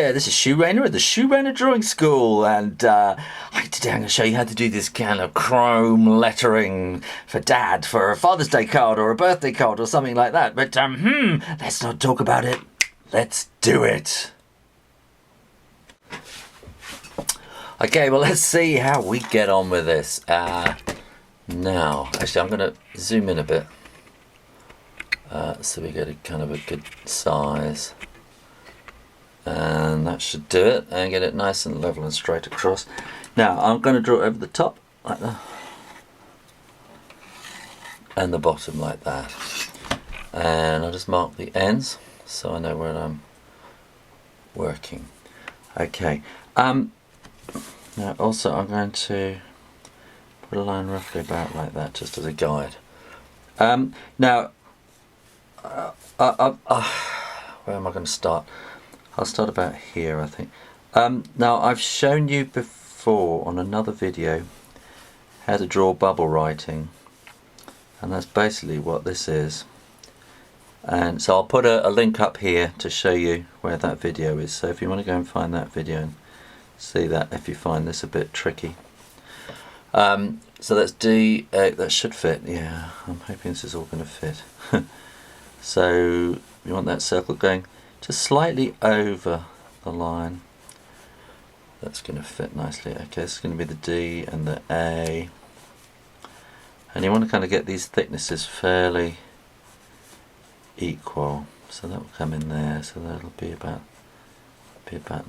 Yeah, this is Shoe Rainer at the Shoe Rainer Drawing School, and today I'm going to show you how to do this kind of chrome lettering for Dad for a Father's Day card or a birthday card or something like that. But let's not talk about it. Let's do it. Okay, well, let's see how we get on with this. Now, actually, I'm going to zoom in a bit so we get a kind of a good size. And that should do it, and get it nice and level and straight across. Now I'm going to draw over the top like that, and the bottom like that, and I'll just mark the ends so I know where I'm working. Okay, now also I'm going to put a line roughly about like that just as a guide. Now where am I going to start? I'll start about here, I think. Now, I've shown you before on another video how to draw bubble writing, and that's basically what this is. And so I'll put a link up here to show you where that video is. So if you want to go and find that video and see that, if you find this a bit tricky. So that's D, that should fit. Yeah, I'm hoping this is all going to fit. So you want that circle going just slightly over the line. That's going to fit nicely. Okay, this is going to be the D and the A, and you want to kind of get these thicknesses fairly equal, so that will come in there, so that'll be about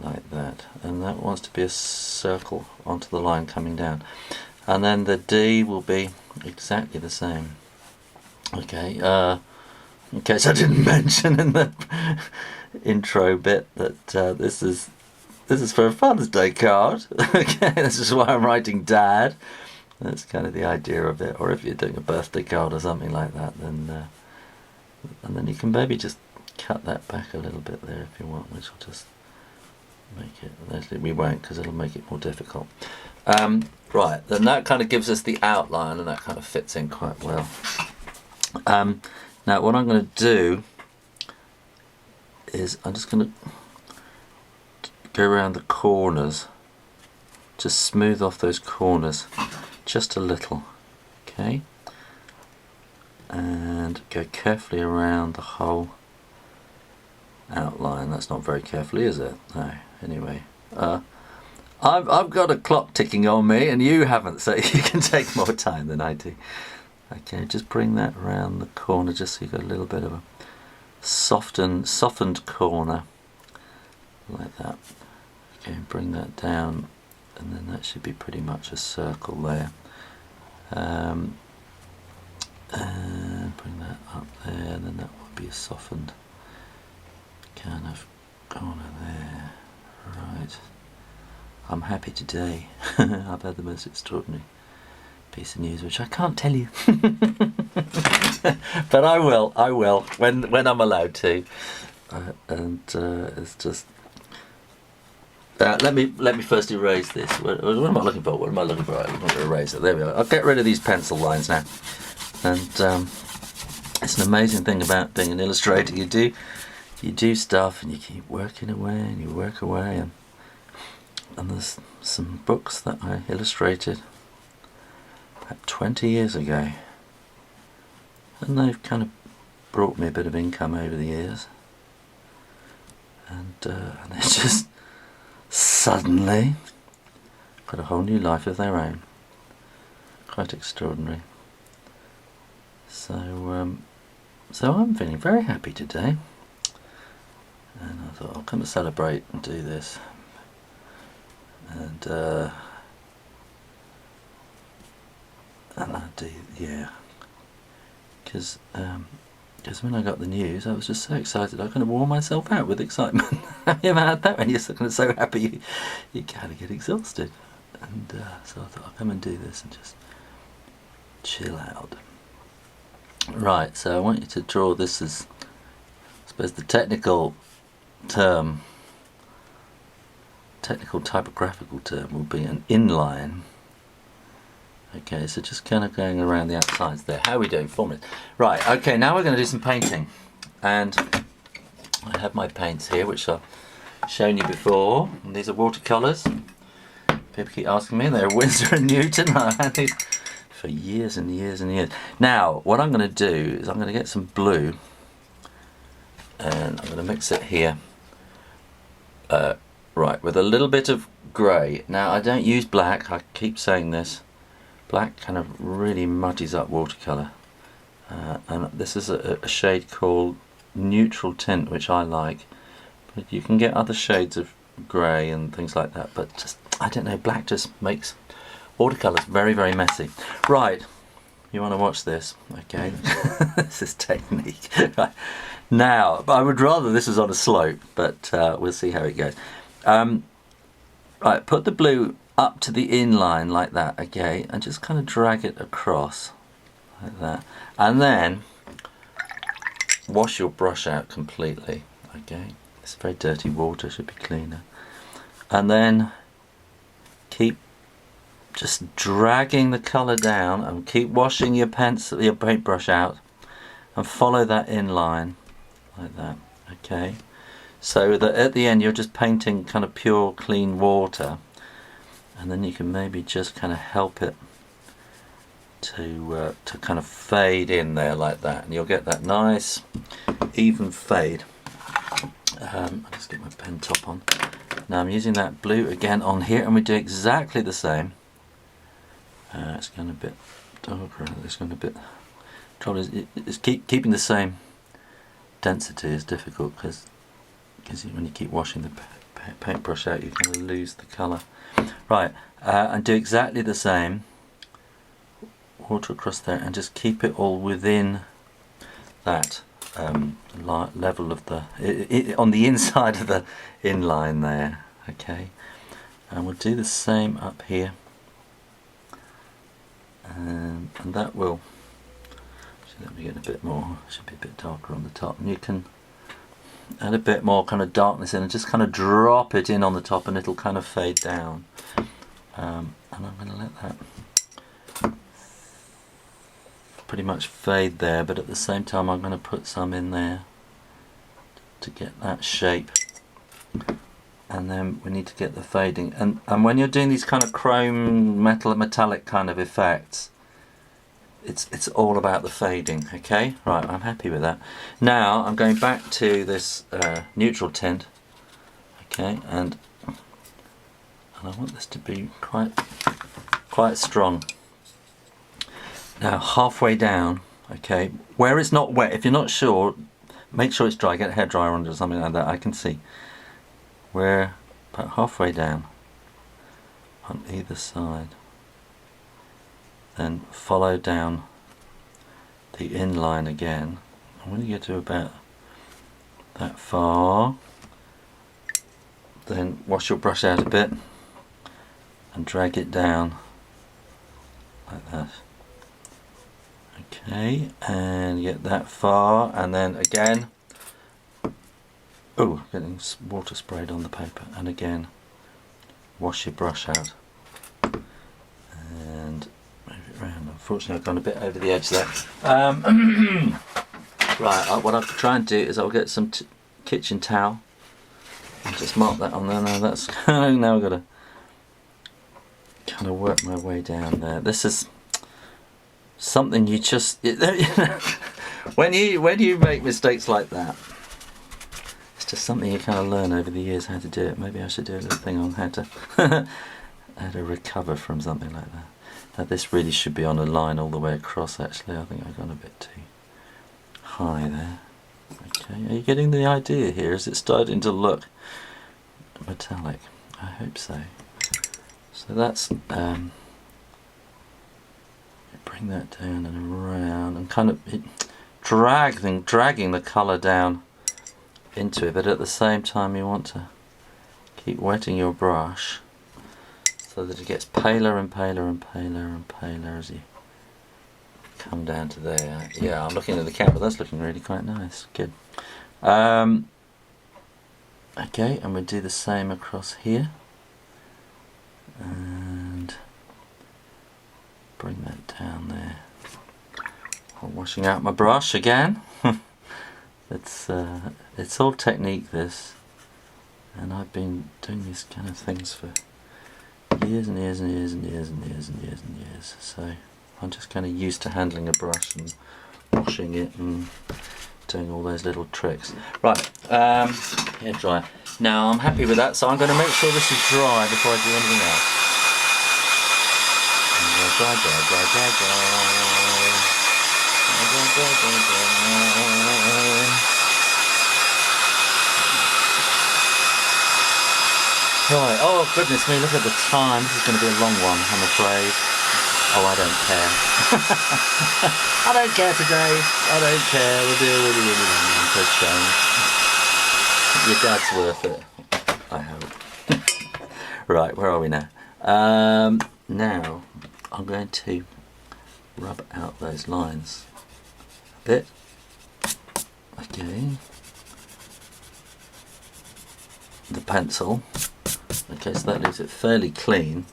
like that, and that wants to be a circle onto the line coming down, and then the D will be exactly the same. Okay, in case I didn't mention in the intro bit that this is for a Father's Day card. Okay, this is why I'm writing Dad. That's kind of the idea of it. Or if you're doing a birthday card or something like that, then and then you can maybe just cut that back a little bit there if you want, which will just make it. Actually, we won't, because it'll make it more difficult. Right, then that kind of gives us the outline, and that kind of fits in quite well. Now, what I'm going to do is I'm just going to go around the corners, just smooth off those corners just a little, okay, and go carefully around the whole outline. That's not very carefully, is it? No. Anyway, I've got a clock ticking on me, and you haven't, so you can take more time than I do. Okay, just bring that around the corner just so you've got a little bit of a softened corner like that. Okay, bring that down, and then that should be pretty much a circle there. And bring that up there, and then that will be a softened kind of corner there. Right. I'm happy today. I've had the most extraordinary piece of news, which I can't tell you, but I will when I'm allowed to. It's just let me first erase this. What am I looking for? What am I looking for? I want to erase it. There we are. I'll get rid of these pencil lines now. And it's an amazing thing about being an illustrator. You do stuff, and you keep working away, and you work away, and there's some books that I illustrated 20 years ago, and they've kind of brought me a bit of income over the years, and they just suddenly got a whole new life of their own. Quite extraordinary. So I'm feeling very happy today, and I thought I'll come to celebrate and do this, and I do, yeah, because when I got the news, I was just so excited I kind of wore myself out with excitement. Have you ever had that when you're so happy you kind of get exhausted? And so I thought I'll come and do this and just chill out. Right, so I want you to draw this as, I suppose the technical typographical term will be an inline. Okay, so just kind of going around the outsides there. How are we doing? 4 minutes. Right, okay, now we're going to do some painting. And I have my paints here, which are shown you before. And these are watercolours. People keep asking me, they're Winsor and Newton. I've had these for years and years and years. Now, what I'm going to do is I'm going to get some blue and I'm going to mix it here. Right, with a little bit of grey. Now, I don't use black, I keep saying this. Black kind of really muddies up watercolour. And this is a shade called Neutral Tint, which I like. But you can get other shades of grey and things like that, but just, I don't know, black just makes watercolours very, very messy. Right, you want to watch this? Okay, this is technique. Right. Now, I would rather this was on a slope, but we'll see how it goes. Right, put the blue up to the inline like that, okay, and just kind of drag it across like that, and then wash your brush out completely, okay. It's very dirty water, should be cleaner. And then keep just dragging the colour down and keep washing your pencil, your paintbrush out, and follow that inline like that, okay. So that at the end you're just painting kind of pure clean water, and then you can maybe just kind of help it to kind of fade in there like that, and you'll get that nice even fade. I'll just get my pen top on. Now I'm using that blue again on here, and we do exactly the same. It's going a bit darker. It's going a bit. Trouble is, it's keeping the same density is difficult because when you keep washing the paintbrush out, you kind of lose the colour. Right, and do exactly the same. Water across there, and just keep it all within that level of the on the inside of the inline there, okay. And we'll do the same up here, and that will. So let me get a bit more. Should be a bit darker on the top, and you can add a bit more kind of darkness in, and just kind of drop it in on the top, and it'll kind of fade down. And I'm going to let that pretty much fade there, but at the same time I'm going to put some in there to get that shape, and then we need to get the fading, and when you're doing these kind of chrome metallic kind of effects, it's all about the fading, okay. Right, I'm happy with that. Now I'm going back to this neutral tint, okay, and I want this to be quite strong. Now halfway down, okay, where it's not wet, if you're not sure, make sure it's dry, get a hairdryer under or something like that, I can see. Where, about halfway down, on either side, then follow down the inline again. And when you get to about that far, then wash your brush out a bit and drag it down like that. Okay, and get that far, and then again, oh, getting water sprayed on the paper, and again wash your brush out and move it around. Unfortunately I've gone a bit over the edge there. Right, what I'll try and do is I'll get some kitchen towel and just mark that on there. Now that's now I've got to kind of work my way down there. This is something you just when you make mistakes like that, it's just something you kind of learn over the years how to do it. Maybe I should do a little thing on how to recover from something like that. Now this really should be on a line all the way across. Actually, I think I've gone a bit too high there. Okay, are you getting the idea here? Is it starting to look metallic? I hope so. So that's bring that down and around, and kind of dragging the colour down into it, but at the same time you want to keep wetting your brush so that it gets paler and paler and paler and paler as you come down to there. Yeah, I'm looking at the camera, that's looking really quite nice. Good. Okay, and we'll do the same across here. And bring that down there. I'm washing out my brush again. It's all technique, this. and I've been doing these kind of things for years and years and years and years and years and years and years, so I'm just kind of used to handling a brush and washing it and doing all those little tricks. Right, hair dryer. Now I'm happy with that, so I'm going to make sure this is dry before I do anything else. Dry, dry, dry, dry, dry. Dry, dry, dry, dry, dry. Right, oh goodness me, look at the time. This is going to be a long one, I'm afraid. Oh, I don't care. I don't care today. I don't care. We'll do it really, really long for a change. Your dad's worth it, I hope. Right, where are we now? Now, I'm going to rub out those lines a bit. Okay. The pencil. Okay, so that leaves it fairly clean.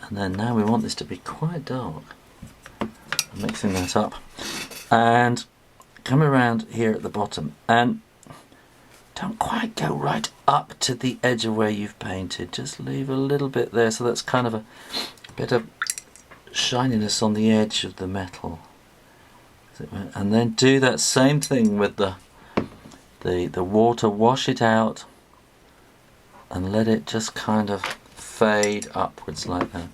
And then now we want this to be quite dark. I'm mixing that up. And come around here at the bottom. And don't quite go right up to the edge of where you've painted. Just leave a little bit there, so that's kind of a bit of shininess on the edge of the metal. And then do that same thing with the water. Wash it out and let it just kind of fade upwards like that.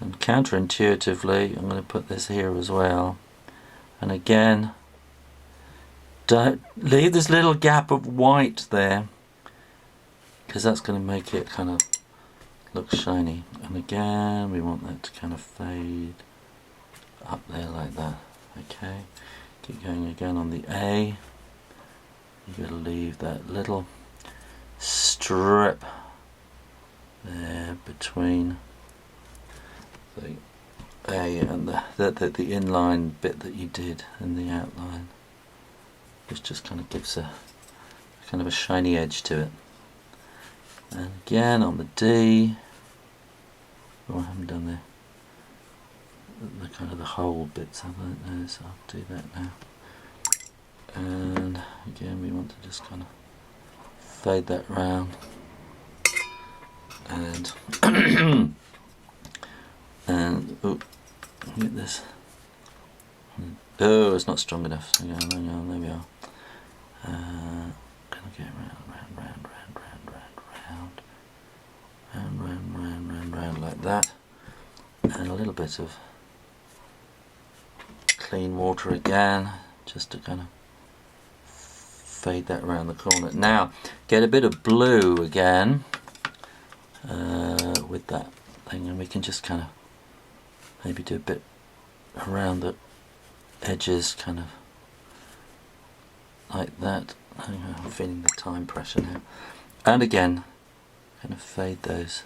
And counterintuitively, I'm going to put this here as well. And again, don't leave this little gap of white there, because that's going to make it kind of look shiny. And again, we want that to kind of fade up there like that. Okay, keep going again on the A. You've got to leave that little strip there between the A and the inline bit that you did in the outline. This just kind of gives a kind of a shiny edge to it. And again on the D. Oh, I haven't done the kind of the whole bits, I don't know, so I'll do that now. And again, we want to just kind of fade that round. And oh, get this. Oh, it's not strong enough. Hang on, there we are. Gonna get round like that, and a little bit of clean water again, just to kind of fade that around the corner. Now, get a bit of blue again with that thing, and we can just kind of maybe do a bit around the edges, kind of like that. I'm feeling the time pressure now. And again, kind of fade those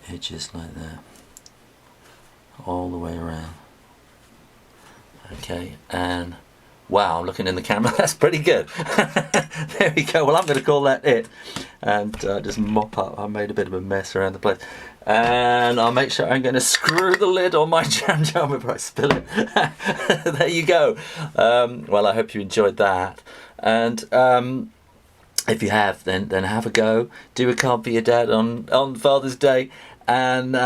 edges like that, all the way around. Okay, and wow, I'm looking in the camera, that's pretty good. There we go. Well, I'm going to call that it, and just mop up. I made a bit of a mess around the place, and I'll make sure I'm going to screw the lid on my jam jar before I spill it. There you go. Well, I hope you enjoyed that, and if you have, then have a go. Do a card for your dad on Father's Day, and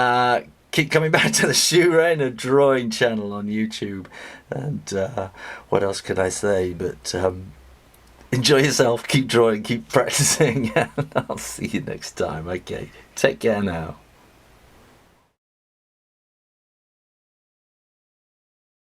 keep coming back to the Shoe Rain and Drawing channel on YouTube. And what else could I say? But enjoy yourself, keep drawing, keep practicing, and I'll see you next time. Okay, take care now.